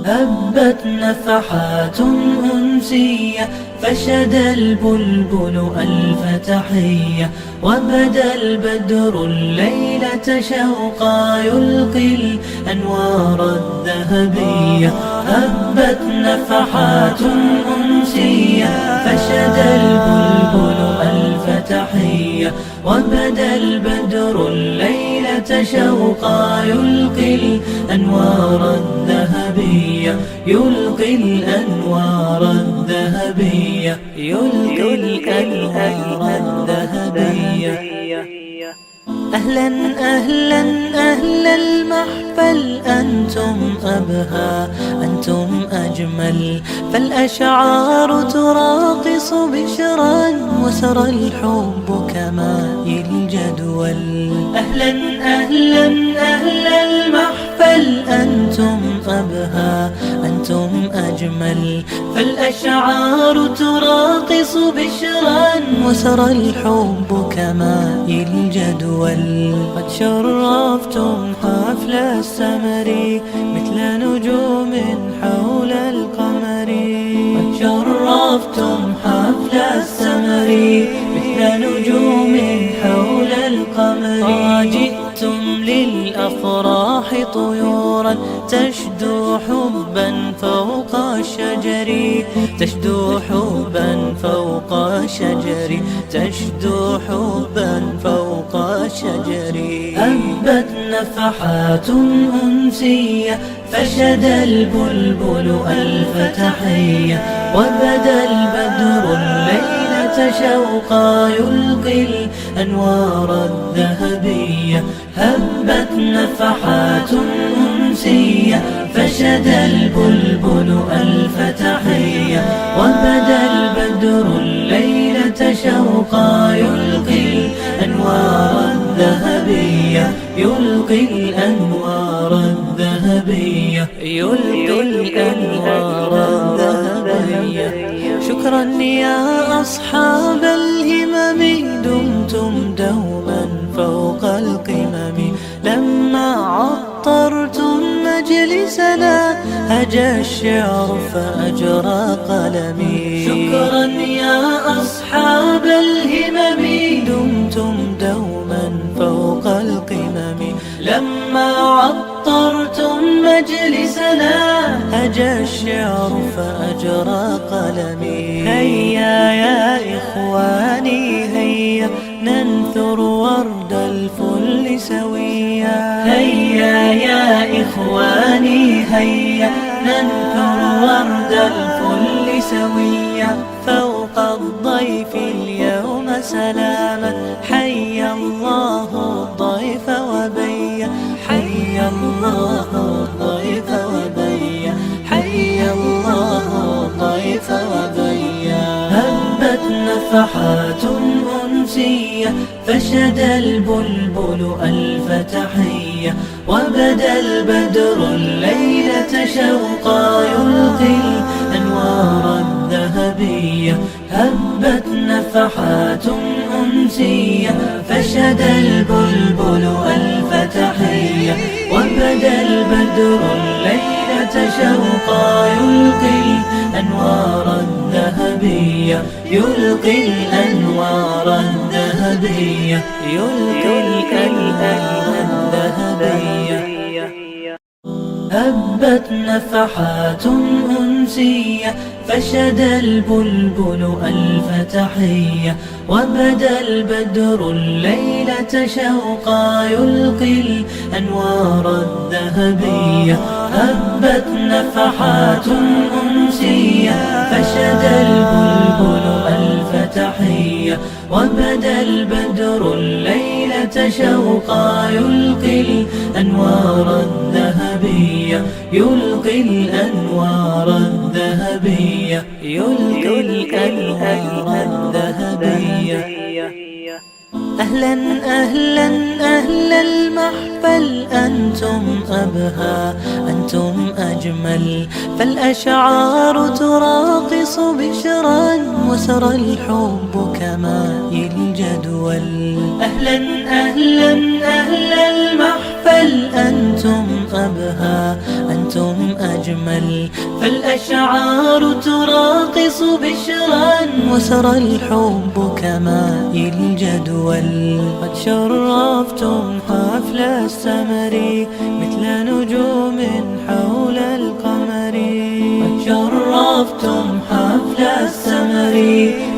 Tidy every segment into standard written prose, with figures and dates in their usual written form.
هبت نفحات أنسية فشد البلبل ألف تحية، وبدا البدر الليلة شوقا يلقي الأنوار الذهبية. هبت نفحات أنسية فشد البلبل ألف تحية، وبدا البدر الليلة شوقا يلقي الأنوار الذهبية، يلقي الأنوار الذهبية، يلقي الأنوار الذهبية. أهلا أهلا أهل المحفل، أنتم أبهى أنتم أجمل، فالأشعار تراقص بشرا وسرى الحب كماء الجدول. أهلا أهلا أهل المحفل، أنتم أبهى أنتم أجمل، فالأشعار تراقص بشرا وسرى الحب كماء الجدول. قد شرفتم حفل السمر مثل نجوم حول القمر، قد شرفتم حفل السمر مثل نجوم حول القمر. جئتم للأفراح طيورا تشدو حبا فوق الشجر، تشدو حبا فوق الشجر، تشدو حبا فوق الشجر. هبت نفحات أنسية فشد البلبل ألف تحية، وبدا البدر الليلة شوقا يلقي الأنوار الذهبية. هبت نفحات أنسية فشد البلبل ألف تحية، وبدا البدر الليلة شوقا يلقي الأنوار الذهبية، يلقي الأنوار الذهبية، يلقي الأنوار الذهبية. شكرا يا أصحاب الهمم، دمتم دوما فوق القمم، لما عطرتم مجلسنا هجى الشعر فأجرى قلمي. شكرا يا أصحاب الهمم، دمتم دوما فوق القمم، لما عطرتم مجلسنا هجى الشعر فأجرى قلمي. هيا يا إخواني هيا ننثر ورد الفل سويا، هيا يا إخواني هيا ننثر ورد الفل سويا. فوق الضيف اليوم سلاما، حيا الله الضيف وبيا، حيا الله الضيف وبيا، حيا الله الضيف وبيا. هبت نفحات أنسية فشد البلبل ألف تحية، وبدا البدر الليلة شوقا يلقي الأنوار الذهبية. هبت نفحات أنسية فشد البلبل ألف تحية، وبدا البدر الليلة شوقا يلقي الأنوار الذهبية، يلقي الأنوار الذهبية، يلقي الأنوار الذهبية. هبت نفحات أنسية فشد البلبل ألف تحية، وبدا البدر الليلة شوقا يلقي الأنوار الذهبية. هبت نفحات أنسية فشد البلبل ألف تحية، وبدا البدر الليلة شوقا يلقي الأنوار الذهبية، يلقي الأنوار الذهبية، يلقي الأنوار الذهبية. أهلا أهلا أهل المحفل، أنتم أبهى أنتم أجمل. فالأشعار تراقص بشرا وسرى الحب كماء الجدول. أهلا أهلا أهل المحفل أنتم أبهى أنتم أجمل. فالأشعار تراقص بشرا وسرى الحب كماء الجدول. قد شرفتم حفل السمر مثل نجوم حول القمر. قد شرفتم حفل السمر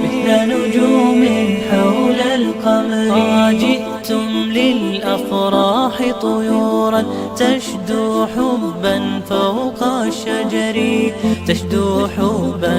مثل نجوم حول القمر. جئتم للأفراح طيورا تشدو حبا فوق الشجر تشدو حبا